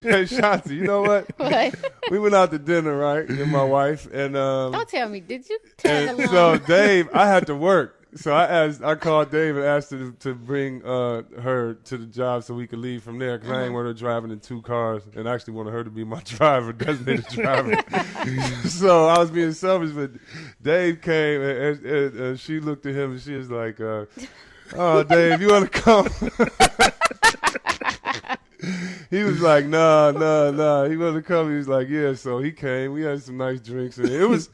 Hey, Shanti, you know what? What? We went out to dinner, right? And my wife Don't tell me. Did you tag and along? so Dave, I had to work. So I called Dave and asked him to bring her to the job so we could leave from there because I ain't want her driving in two cars and actually wanted her to be my driver, designated driver. So I was being selfish, but Dave came and she looked at him and she was like, "Oh, Dave, you want to come?" He was like, nah. He wanted to come. He was like, yeah. So he came. We had some nice drinks, and it was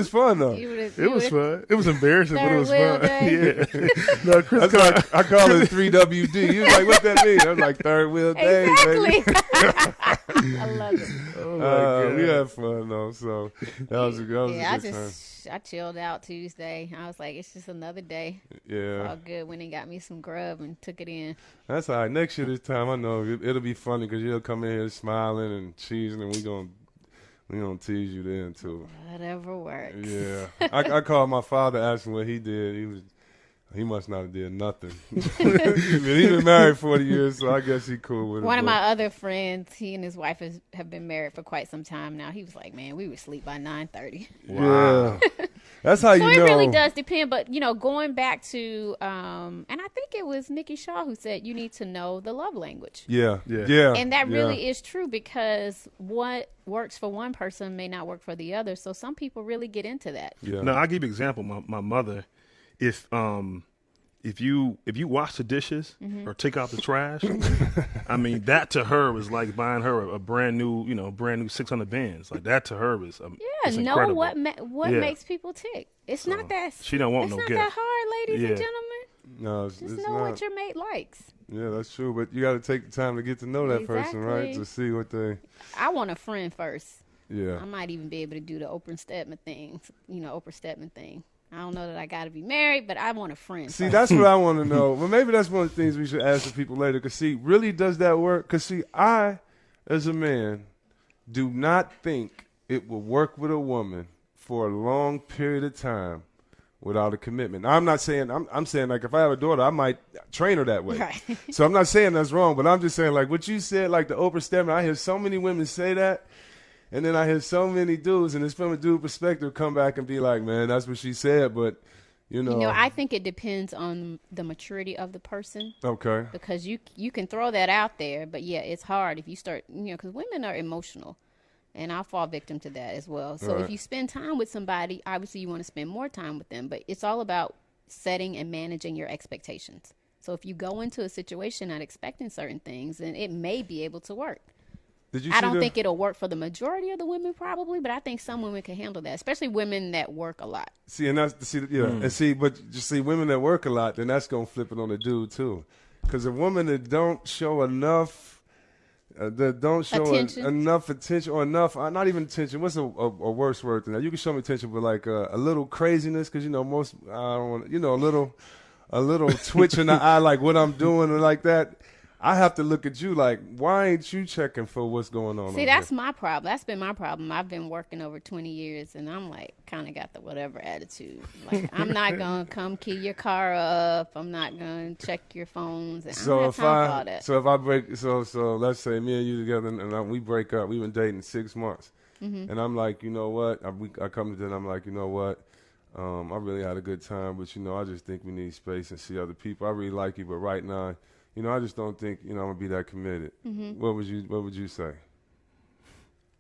fun though. It was fun. It was embarrassing, but it was fun. Yeah. No, Chris, I call it 3WD. He was like, what's that mean? I was like, third wheel day, baby. Exactly. I love it. oh my God. We had fun though. So that was a good time. I chilled out Tuesday. I was like, it's just another day. Yeah. All good. Went and got me some grub and took it in. That's all right. Next year this time, I know it'll be funny because you'll come in here smiling and cheesing, and we gonna tease you then too. Whatever works. Yeah. I called my father, asked him what he did. He must not have did nothing. He's been married 40 years, so I guess he cool with it. One of my other friends, he and his wife have been married for quite some time now. He was like, man, we would sleep by 9:30. Wow. Yeah. That's how so you know. it really does depend. But, going back to, and I think it was Nikki Shaw who said you need to know the love language. Yeah. And that really is true because what works for one person may not work for the other. So some people really get into that. Yeah. No, I'll give you an example. My mother, if you wash the dishes or take out the trash, I mean that to her was like buying her a brand new 600 bands. Like that to her was it's know incredible. what makes people tick. It's not that she don't want it's no not gift. that hard, ladies and gentlemen. No, Just it's know not. what your mate likes. Yeah, that's true. But you got to take the time to get to know that person, right? Exactly. To see what they. I want a friend first. Yeah. I might even be able to do the Oprah Stedman thing. I don't know that I got to be married, but I want a friend. See, first. that's what I want to know. Well, maybe that's one of the things we should ask the people later. Because, see, really does that work? Because, see, I, as a man, do not think it will work with a woman for a long period of time without a commitment. Now, I'm not saying, I'm saying, like, if I have a daughter, I might train her that way. Right. So I'm not saying that's wrong, but I'm just saying, like, what you said, like the Oprah Stedman, I hear so many women say that. And then I hear so many dudes, and it's from a dude perspective, come back and be like, man, that's what she said, but, I think it depends on the maturity of the person. Okay. Because you can throw that out there, but, yeah, it's hard if you start, because women are emotional, and I fall victim to that as well. So Right. if you spend time with somebody, obviously you want to spend more time with them, but it's all about setting and managing your expectations. So if you go into a situation not expecting certain things, then it may be able to work. I don't think it'll work for the majority of the women probably, but I think some women can handle that, especially women that work a lot. See, and but just see, women that work a lot, then that's gonna flip it on the dude too, because a woman that don't show enough, enough attention or enough, not even attention. What's a worse word than that? You can show me attention, but like a little craziness, because most I don't want, a little twitch in the eye, like what I'm doing, or like that. I have to look at you like, why ain't you checking for what's going on? See, that's my problem. That's been my problem. I've been working over 20 years, and I'm like, kind of got the whatever attitude. Like, I'm not going to come key your car up. I'm not going to check your phones. And I don't have time for all that. So if I break, so let's say me and you together, and we break up. We've been dating 6 months. And I'm like, you know what? I come to dinner, I'm like, you know what? I really had a good time, but, I just think we need space and see other people. I really like you, but right now, I just don't think, I'm going to be that committed. What would you say?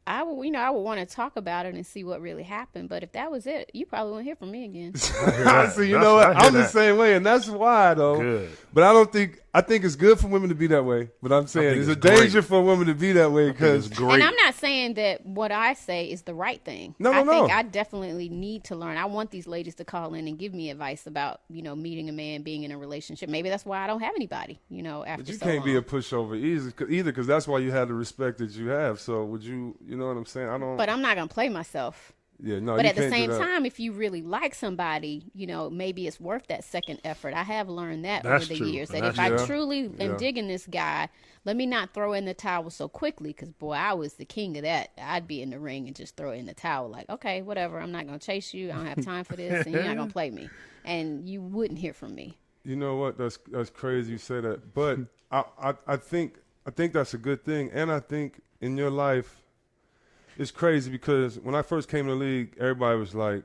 I would want to talk about it and see what really happened. But if that was it, you probably won't hear from me again. So you know what? I'm the same way, and that's why, though. Good. But I think it's good for women to be that way. But I'm saying there's a danger for women to be that way because. And I'm not saying that what I say is the right thing. I think I definitely need to learn. I want these ladies to call in and give me advice about, meeting a man, being in a relationship. Maybe that's why I don't have anybody, after But you so can't long. be a pushover either because that's why you have the respect that you have. So would you, you know what I'm saying? But I'm not going to play myself. Yeah, no, but you at the can't same do that. time, if you really like somebody, maybe it's worth that second effort. I have learned that That's over the true. years. That That's if I true. truly am digging this guy, let me not throw in the towel so quickly. Because, boy, I was the king of that. I'd be in the ring and just throw in the towel. Like, okay, whatever. I'm not going to chase you. I don't have time for this. And you're not going to play me. And you wouldn't hear from me. You know what? That's crazy you say that. But I think that's a good thing. And I think in your life, it's crazy because when I first came to the league, everybody was like,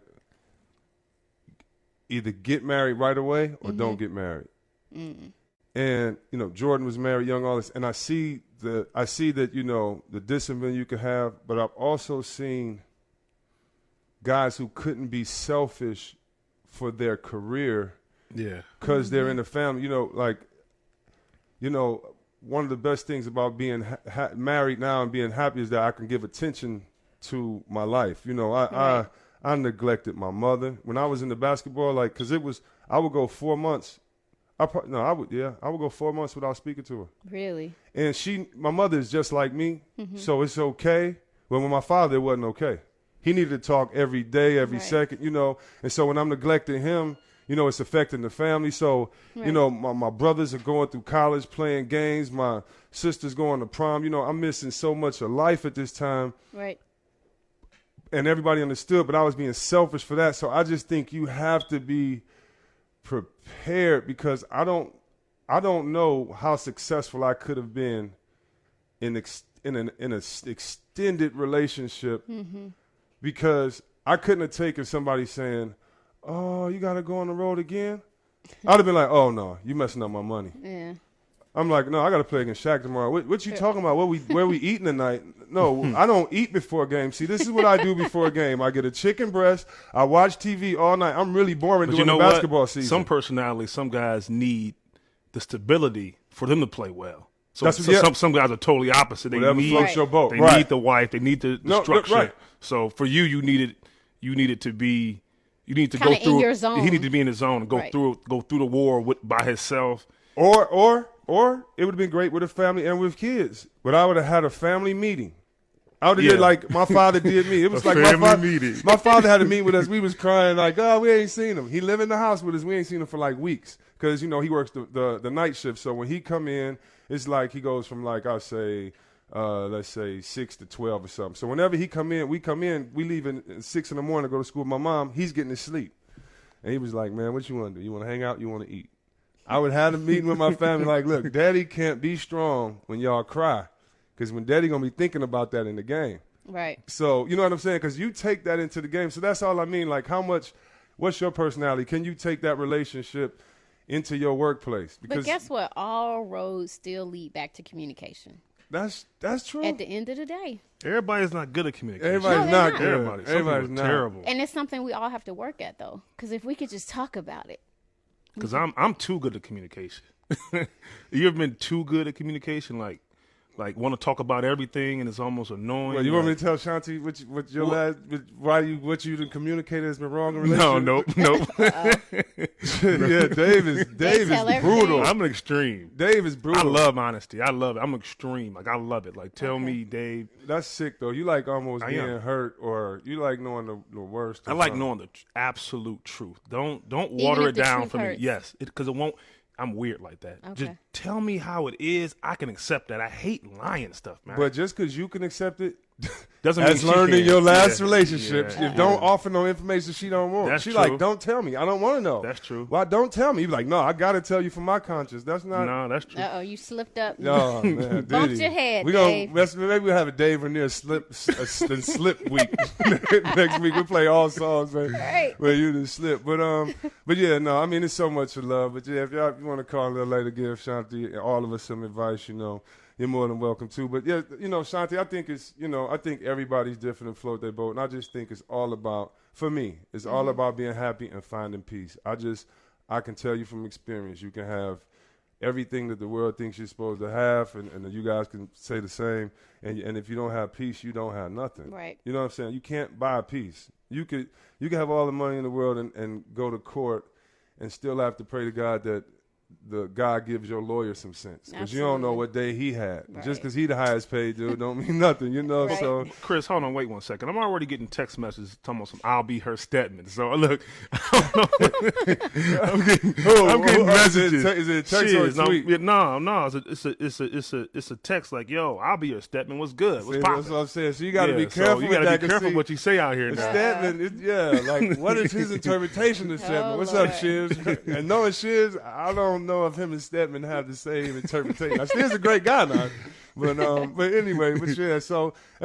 either get married right away or don't get married. And, you know, Jordan was married young, all this. And I see that, you know, the discipline you can have, but I've also seen guys who couldn't be selfish for their career because they're in the family. You know, like, you know, one of the best things about being married now and being happy is that I can give attention to my life. You know, I neglected my mother when I was in the basketball, like, because I would go 4 months. I would go 4 months without speaking to her. Really? And my mother is just like me, so it's okay. But with my father, it wasn't okay. He needed to talk every day, every second, you know. And so when I'm neglecting him, you know, it's affecting the family. So, you know, my brothers are going through college, playing games. My sister's going to prom. You know, I'm missing so much of life at this time. Right. And everybody understood, but I was being selfish for that. So I just think you have to be prepared because I don't know how successful I could have been in an extended relationship because I couldn't have taken somebody saying, "Oh, you got to go on the road again." I'd have been like, "Oh no, you messing up my money." Yeah. I'm like, "No, I got to play against Shaq tomorrow." What you talking about? Where we eating tonight? No, I don't eat before a game. See, this is what I do before a game. I get a chicken breast. I watch TV all night. I'm really boring during the basketball season. Some personalities, some guys need the stability for them to play well. So some guys are totally opposite. They floats your boat. They need the wife. They need the structure. Right. So for you, you needed to be. You need to kinda go through. In your zone. He needed to be in his zone and go through the war by himself. Or it would have been great with a family and with kids. But I would have had a family meeting. I would have did like my father did me. It was like my father had to meet with us. We was crying like, "Oh, we ain't seen him." He lived in the house with us. We ain't seen him for like weeks because, you know, he works the night shift. So when he come in, it's like he goes from like let's say 6 to 12 or something. So whenever he come in, we leave at 6 in the morning to go to school with my mom. He's getting his sleep. And he was like, "Man, what you want to do? You want to hang out? You want to eat?" I would have a meeting with my family like, "Look, Daddy can't be strong when y'all cry because when Daddy going to be thinking about that in the game." Right. So, you know what I'm saying? Because you take that into the game. So that's all I mean. Like, what's your personality? Can you take that relationship into your workplace? But guess what? All roads still lead back to communication. That's true. At the end of the day. Everybody's not good at communication. Everybody's not good. Everybody's not. Terrible. And it's something we all have to work at, though. Because if we could just talk about it. Because I'm too good at communication. You ever been too good at communication? Like want to talk about everything and it's almost annoying. Well, you want me to tell Shanti what you done communicated has been wrong in relationship? Nope. Yeah, Dave is brutal. I'm an extreme. Dave is brutal. I love honesty. I love it. I'm extreme. Like, I love it. Like, tell me, Dave. That's sick, though. You like almost being hurt, or you like knowing the worst. I like knowing the absolute truth. Don't water it down for me. Yes, because it won't. I'm weird like that. Okay. Just tell me how it is. I can accept that. I hate lying stuff, man. But just because you can accept it doesn't mean she learned can. In your last relationship. Yeah. If don't offer no information she don't want. That's she true. Like, don't tell me. I don't want to know. That's true. Why don't tell me? You be like, no, I got to tell you for my conscience. That's not. No, that's true. Uh-oh, you slipped up. No, man. Bumped your head, Dave. Maybe we'll have a Dave Raniere slip week. Next week we'll play all songs, man. Right. Where you just slip. But yeah, no, I mean, it's so much of love. But yeah, if you want to call a little later, give Shanti and all of us some advice, you know, you're more than welcome to. But yeah, you know, Shanti, I think everybody's different and float their boat. And I just think it's all about, for me, it's all about being happy and finding peace. I can tell you from experience, you can have everything that the world thinks you're supposed to have, and you guys can say the same. And if you don't have peace, you don't have nothing. Right. You know what I'm saying? You can't buy peace. You can have all the money in the world and go to court and still have to pray to God that the God gives your lawyer some sense, because you don't know what day he had. Right. Just because he the highest paid dude don't mean nothing, you know. Right. So, Chris, hold on, wait 1 second. I'm already getting text messages talking about some "I'll be her Stedman." So look, I'm getting messages. Is it a text or a tweet? No. It's a text like, "Yo, I'll be your Stedman. What's good? What's poppin'?" That's what I'm saying. So you got to be careful. You got to be careful what you say out here now. Stedman, like, what is his interpretation of Stedman? What's up, Shiz? And knowing Shiz, I don't know if him and Stedman have the same interpretation. Now, Shiz a great guy now, But anyway, but yeah. So and